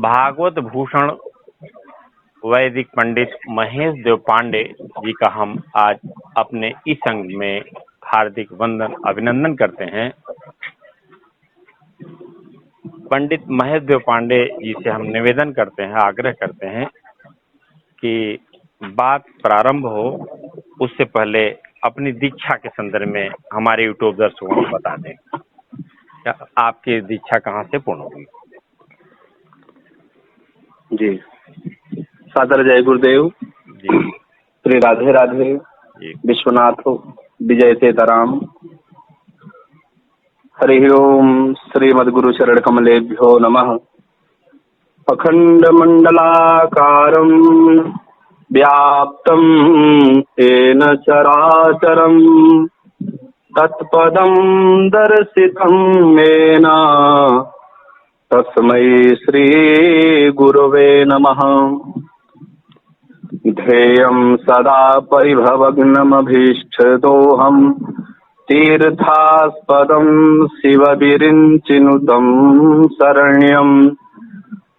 भागवत भूषण वैदिक पंडित महेश देव पांडे जी का हम आज अपने इस अंग में हार्दिक वंदन अभिनंदन करते हैं। पंडित महेश देव पांडे जी से हम निवेदन करते हैं, आग्रह करते हैं कि बात प्रारंभ हो उससे पहले अपनी दीक्षा के संदर्भ में हमारे यूट्यूब दर्शकों को बता दें। क्या आपकी दीक्षा कहाँ से पूर्ण हुई? जी, सादर जय गुरुदेव जी। श्री राधे राधे जी। विश्वनाथ विजय सीताराम। हरि ओम श्रीमद्गुरु चरण कमलेभ्यो नमः। अखंड मंडलाकारं व्याप्तं येन चराचरं तत्पदं दर्शितं येन तस्मै श्री गुरवे नमः। ध्येयं सदा परिभवग्नमभीष्टदोहं तीर्थास्पदं शिवविरिञ्चिनुतं शरण्यं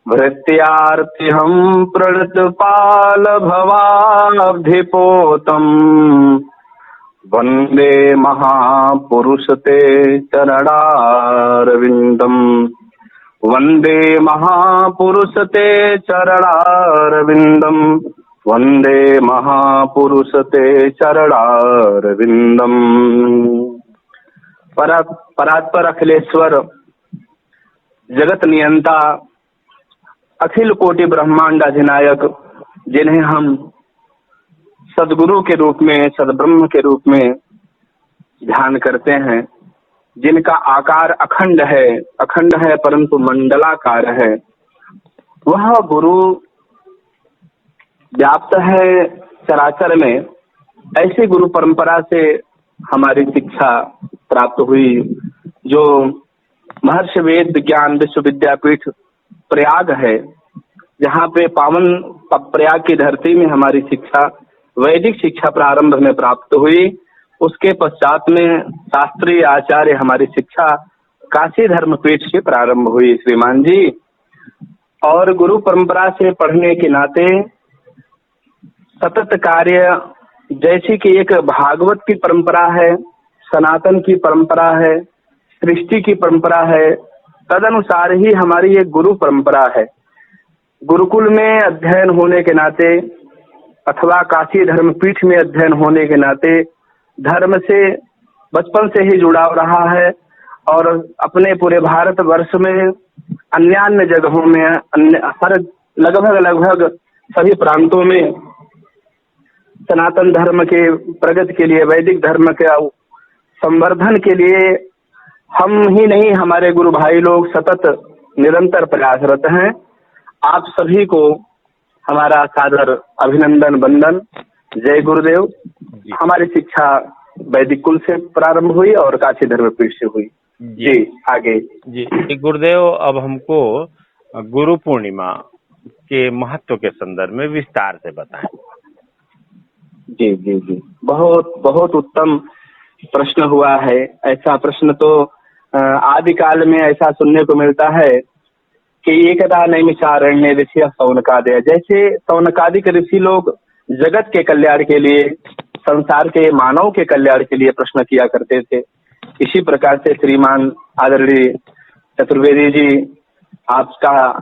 भृत्यार्तिहं प्रणतपालभवाब्धिपोतं वन्दे महापुरुष ते चरणारविन्दम्। वन्दे महापुरुष ते चरणारविन्दम्। वन्दे महापुरुष ते चरणारविन्दम्। परात्पर अखिलेश्वर जगत नियंता अखिल कोटि ब्रह्मांड अधिनायक, जिन्हें हम सदगुरु के रूप में, सदब्रह्म के रूप में ध्यान करते हैं, जिनका आकार अखंड है परंतु मंडलाकार है, वह गुरु व्याप्त है चराचर में। ऐसी गुरु परंपरा से हमारी शिक्षा प्राप्त हुई, जो महर्षि वेद विज्ञान विश्वविद्यापीठ प्रयाग है, जहाँ पे पावन प्रयाग की धरती में हमारी शिक्षा, वैदिक शिक्षा प्रारंभ में प्राप्त हुई। उसके पश्चात में शास्त्रीय आचार्य हमारी शिक्षा काशी धर्मपीठ से प्रारंभ हुई श्रीमान जी। और गुरु परंपरा से पढ़ने के नाते सतत कार्य, जैसी कि एक भागवत की परंपरा है, सनातन की परंपरा है, सृष्टि की परंपरा है, तदनुसार ही हमारी एक गुरु परंपरा है। गुरुकुल में अध्ययन होने के नाते अथवा काशी धर्मपीठ में अध्ययन होने के नाते धर्म से बचपन से ही जुड़ाव रहा है। और अपने पूरे भारत वर्ष में अन्य जगहों में हर लगभग सभी प्रांतों में सनातन धर्म के प्रगति के लिए, वैदिक धर्म के संवर्धन के लिए हम ही नहीं, हमारे गुरु भाई लोग सतत निरंतर प्रयासरत हैं। आप सभी को हमारा सादर अभिनंदन वंदन। जय गुरुदेव। हमारी शिक्षा वैदिक कुल से प्रारंभ हुई और काशी धर्मपीठ से हुई। जी आगे। जी गुरुदेव, अब हमको गुरु पूर्णिमा के महत्व के संदर्भ में विस्तार से बताएं। जी जी जी, बहुत बहुत उत्तम प्रश्न हुआ है। ऐसा प्रश्न तो आदिकाल में ऐसा सुनने को मिलता है कि एकदा नैमिषारण्य ऋषि सौनकादय, जैसे सौनकादिक ऋषि लोग जगत के कल्याण के लिए, संसार के मानव के कल्याण के लिए प्रश्न किया करते थे। इसी प्रकार से श्रीमान आदरणीय चतुर्वेदी जी, आपका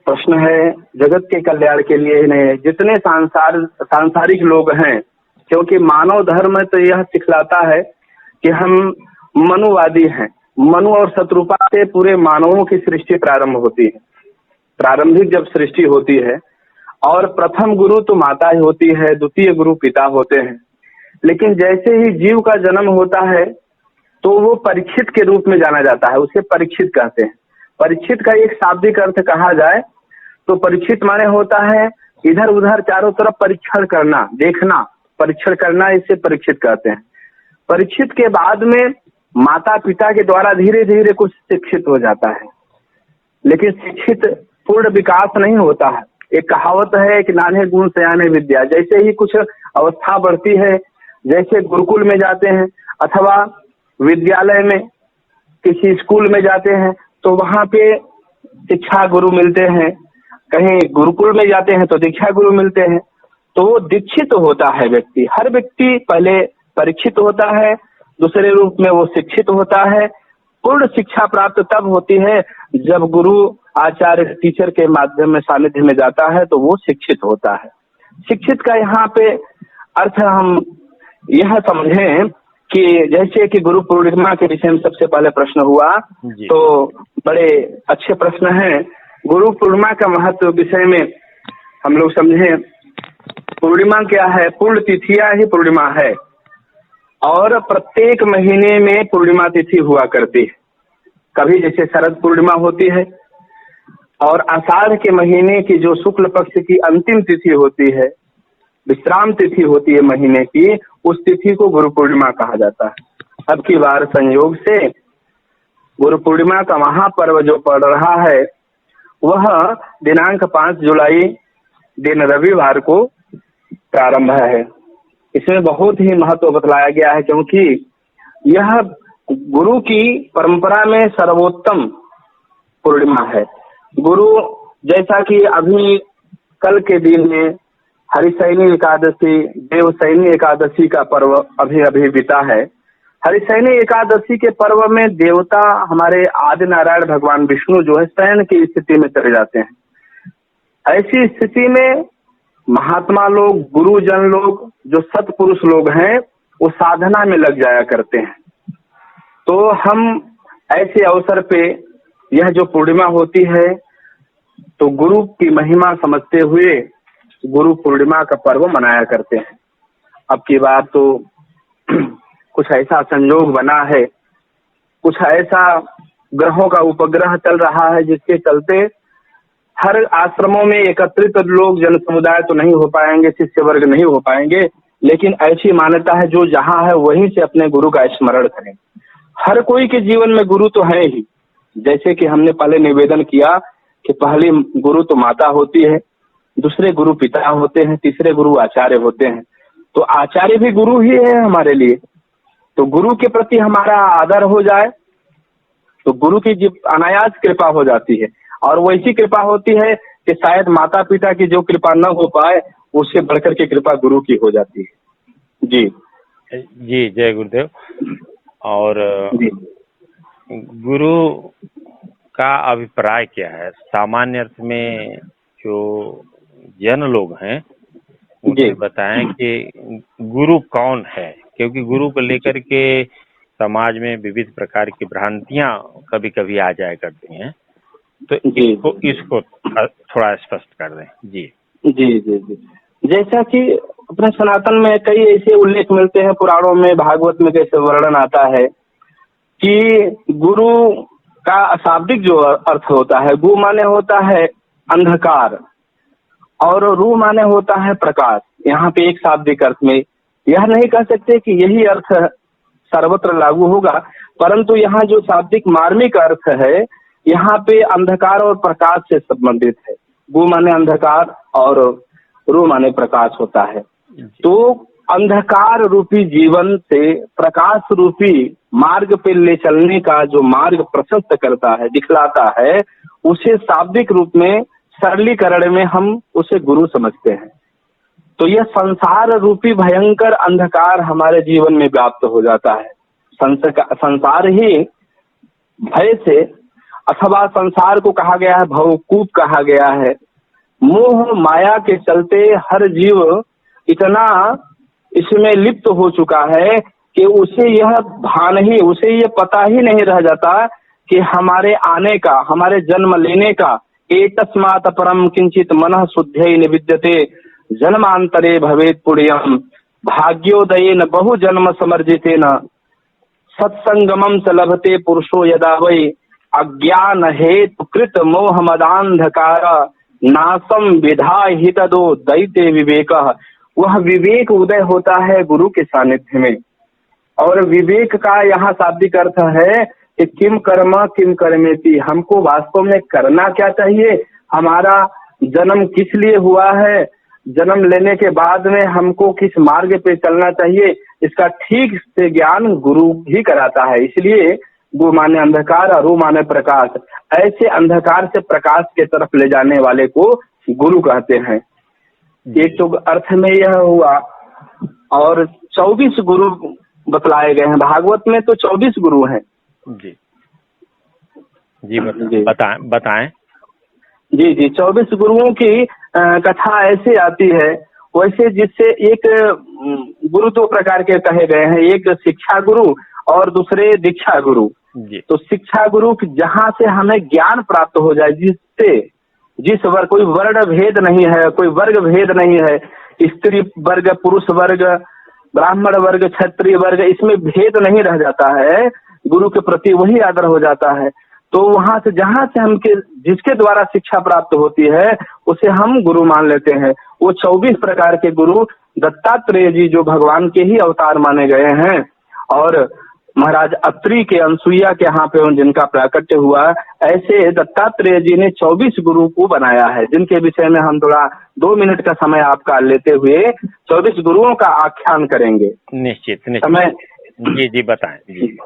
प्रश्न है जगत के कल्याण के लिए इन्हें जितने सांसारिक लोग हैं, क्योंकि मानव धर्म तो यह सिखलाता है कि हम मनुवादी हैं। मनु और शत्रुपा से पूरे मानवों की सृष्टि प्रारंभ होती है। प्रारंभिक जब सृष्टि होती है और प्रथम गुरु तो माता ही होती है, द्वितीय गुरु पिता होते हैं। लेकिन जैसे ही जीव का जन्म होता है तो वो परीक्षित के रूप में जाना जाता है, उसे परीक्षित कहते हैं। परीक्षित का एक शाब्दिक अर्थ कहा जाए तो परीक्षित माने होता है इधर उधर चारों तरफ परीक्षण करना, देखना, परीक्षण करना, इसे परीक्षित कहते हैं। परीक्षित के बाद में माता पिता के द्वारा धीरे धीरे कुछ शिक्षित हो जाता है, लेकिन शिक्षित पूर्ण विकास नहीं होता है। एक कहावत है कि नान्हे गुण सयाने विद्या। जैसे ही कुछ अवस्था बढ़ती है, जैसे गुरुकुल में जाते हैं अथवा विद्यालय में किसी स्कूल में जाते हैं, तो वहां पे शिक्षा गुरु मिलते हैं। कहीं गुरुकुल में जाते हैं तो दीक्षा गुरु मिलते हैं, तो वो दीक्षित होता है व्यक्ति। हर व्यक्ति पहले परीक्षित होता है, दूसरे रूप में वो शिक्षित होता है। पूर्ण शिक्षा प्राप्त तब होती है जब गुरु आचार्य टीचर के माध्यम में सानिध्य में जाता है, तो वो शिक्षित होता है। शिक्षित का यहाँ पे अर्थ हम यह समझें कि जैसे कि गुरु पूर्णिमा के विषय में सबसे पहले प्रश्न हुआ, तो बड़े अच्छे प्रश्न हैं। गुरु पूर्णिमा का महत्व विषय में हम लोग समझें, पूर्णिमा क्या है? पूर्ण तिथियां ही पूर्णिमा है, और प्रत्येक महीने में पूर्णिमा तिथि हुआ करती है। कभी जैसे शरद पूर्णिमा होती है, और आषाढ़ के महीने की जो शुक्ल पक्ष की अंतिम तिथि होती है, विश्राम तिथि होती है महीने की, उस तिथि को गुरु पूर्णिमा कहा जाता है। अब की बार संयोग से गुरु पूर्णिमा का महापर्व जो पड़ रहा है, वह दिनांक 5 जुलाई दिन रविवार को प्रारंभ है। इसमें बहुत ही महत्व बतलाया गया है, क्योंकि यह गुरु की परंपरा में सर्वोत्तम पूर्णिमा है। गुरु जैसा कि अभी कल के दिन में हरिशयनी एकादशी, देवशयनी एकादशी का पर्व अभी अभी बीता है। हरिशयनी एकादशी के पर्व में देवता हमारे आदि नारायण भगवान विष्णु जो है शयन की स्थिति में चले जाते हैं। ऐसी स्थिति में महात्मा लोग, गुरुजन लोग, जो सत्पुरुष लोग हैं, वो साधना में लग जाया करते हैं। तो हम ऐसे अवसर पे यह जो पूर्णिमा होती है, तो गुरु की महिमा समझते हुए गुरु पूर्णिमा का पर्व मनाया करते हैं। अब की बात तो कुछ ऐसा संयोग बना है, कुछ ऐसा ग्रहों का उपग्रह चल रहा है, जिसके चलते हर आश्रमों में एकत्रित लोग, जन समुदाय तो नहीं हो पाएंगे, शिष्य वर्ग नहीं हो पाएंगे, लेकिन ऐसी मान्यता है जो जहाँ है वहीं से अपने गुरु का स्मरण करें। हर कोई के जीवन में गुरु तो है ही। जैसे कि हमने पहले निवेदन किया कि पहली गुरु तो माता होती है, दूसरे गुरु पिता होते हैं, तीसरे गुरु आचार्य होते हैं। तो आचार्य भी गुरु ही है हमारे लिए। तो गुरु के प्रति हमारा आदर हो जाए तो गुरु की अनायास कृपा हो जाती है, और वैसी कृपा होती है कि शायद माता पिता की जो कृपा न हो पाए, उससे बढ़कर के कृपा गुरु की हो जाती है। जी जी, जय गुरुदेव। और जी, गुरु का अभिप्राय क्या है? सामान्य अर्थ में जो जन लोग हैं मुझे बताएं कि गुरु कौन है, क्योंकि गुरु को लेकर के समाज में विविध प्रकार की भ्रांतियां कभी कभी आ जाया करती हैं, तो इसको थोड़ा स्पष्ट कर दें। जी जी जी जी। जैसा कि अपने सनातन में कई ऐसे उल्लेख मिलते हैं, पुराणों में, भागवत में कैसे वर्णन आता है कि गुरु का अशाब्दिक जो अर्थ होता है, गु माने होता है अंधकार और रू माने होता है प्रकाश। यहाँ पे एक शाब्दिक अर्थ में यह नहीं कह सकते कि यही अर्थ सर्वत्र लागू होगा, परंतु यहाँ जो शाब्दिक मार्मिक अर्थ है, यहाँ पे अंधकार और प्रकाश से संबंधित है। गु माने अंधकार और रू माने प्रकाश होता है। तो अंधकार रूपी जीवन से प्रकाश रूपी मार्ग पे ले चलने का जो मार्ग प्रशस्त करता है, दिखलाता है, उसे शाब्दिक रूप में, सरलीकरण में हम उसे गुरु समझते हैं। तो यह संसार रूपी भयंकर अंधकार हमारे जीवन में व्याप्त हो जाता है। संसार ही भय से, अथवा संसार को कहा गया है भवकूप कहा गया है। मोह माया के चलते हर जीव इतना इसमें लिप्त हो चुका है कि उसे यह भान ही, उसे यह पता ही नहीं रह जाता कि हमारे आने का, हमारे जन्म लेने का, एतस्मात् परम किंचित मनः शुद्धे निविद्यते जन्मांतरे भवेत् पुण्यम भाग्योदयेन बहु जन्म समर्जितेन सत्संगमम च लभते पुरुषो यदा वै अज्ञान हेतु कृत मोह मदांधकार नासम विधाहि तदो दैते विवेक। वह विवेक उदय होता है गुरु के सानिध्य में। और विवेक का यहाँ शाब्दिक अर्थ है कि किम कर्म किम कर्मेति, हमको वास्तव में करना क्या चाहिए, हमारा जन्म किस लिए हुआ है, जन्म लेने के बाद में हमको किस मार्ग पे चलना चाहिए, इसका ठीक से ज्ञान गुरु ही कराता है। इसलिए गु माने अंधकार और रू माने प्रकाश, ऐसे अंधकार से प्रकाश के तरफ ले जाने वाले को गुरु कहते हैं। एक तो अर्थ में यह हुआ, और 24 गुरु बतलाए गए हैं भागवत में, तो 24 गुरु हैं। जी जी बताएं। जी जी, 24 गुरुओं की कथा ऐसे आती है, वैसे जिससे एक गुरु दो प्रकार के कहे गए हैं, एक शिक्षा गुरु और दूसरे दीक्षा गुरु। तो शिक्षा गुरु जहाँ से हमें ज्ञान प्राप्त हो जाए, जिससे जिस वर्ग, कोई वर्ण भेद नहीं है, कोई वर्ग भेद नहीं है, स्त्री वर्ग, पुरुष वर्ग, ब्राह्मण वर्ग, क्षत्रिय वर्ग, इसमें भेद नहीं रह जाता है, गुरु के प्रति वही आदर हो जाता है। तो वहां से जहां से हमके जिसके द्वारा शिक्षा प्राप्त होती है उसे हम गुरु मान लेते हैं। वो 24 प्रकार के गुरु दत्तात्रेय जी जो भगवान के ही अवतार माने गए हैं, और महाराज अत्रि के अनसुईया के यहाँ पे जिनका प्राकट्य हुआ, ऐसे दत्तात्रेय जी ने 24 गुरु को बनाया है, जिनके विषय में हम थोड़ा 2 मिनट का समय आपका लेते हुए 24 गुरुओं का आख्यान करेंगे। निश्चित समय जी बताएं। जी